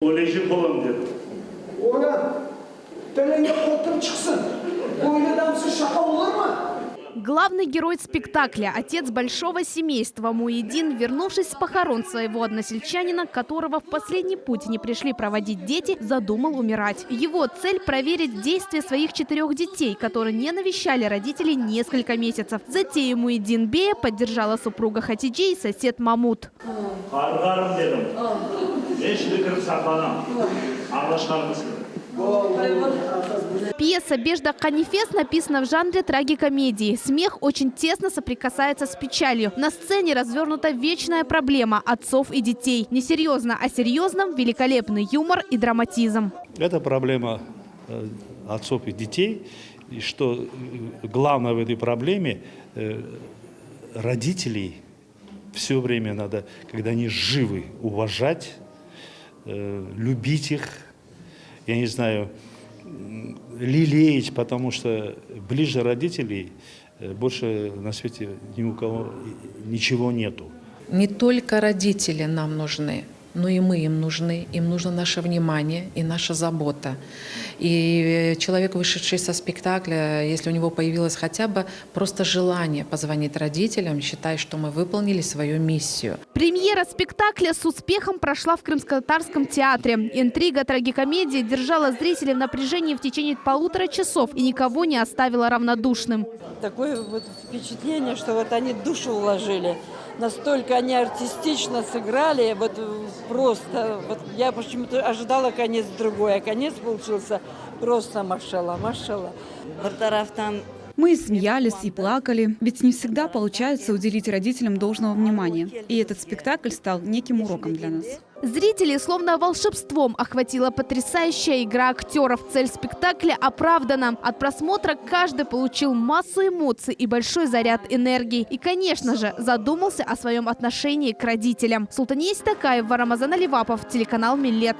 Олежи болам деді. Ona тіліңе қотым шықсын. Ойланамсыз шақа olur mu? Главный герой спектакля – отец большого семейства Муидин, вернувшись с похорон своего односельчанина, которого в последний путь не пришли проводить дети, задумал умирать. Его цель – проверить действия своих 4 детей, которые не навещали родителей несколько месяцев. Затею Муидин Бея поддержала супруга Хатиджи и сосед Мамут. Пьеса «Бежда Канифес» написана в жанре трагикомедии. Смех очень тесно соприкасается с печалью. На сцене развернута вечная проблема отцов и детей. Не серьезно, а серьезно – великолепный юмор и драматизм. Это проблема отцов и детей. И что главное в этой проблеме – родителей все время надо, когда они живы, уважать, любить их. Я не знаю, лелеять, потому что ближе родителей больше на свете ни у кого ничего нету. Не только родители нам нужны, но и мы им нужны. Им нужно наше внимание и наша забота. И человек, вышедший со спектакля, если у него появилось хотя бы просто желание позвонить родителям, считая, что мы выполнили свою миссию. Премьера спектакля с успехом прошла в Крымско-Татарском театре. Интрига трагикомедии держала зрителей в напряжении в течение 1,5 часов и никого не оставила равнодушным. Такое вот впечатление, что вот они душу вложили. Настолько они артистично сыграли, вот просто. Вот я почему-то ожидала конец другой, а конец получился просто машалла, машалла. Мы и смеялись, и плакали, ведь не всегда получается уделить родителям должного внимания. И этот спектакль стал неким уроком для нас. Зрителей словно волшебством охватила потрясающая игра актеров. Цель спектакля оправдана. От просмотра каждый получил массу эмоций и большой заряд энергии. И, конечно же, задумался о своем отношении к родителям. Султания Истакаева, Рамазан Аливапов, телеканал Миллет.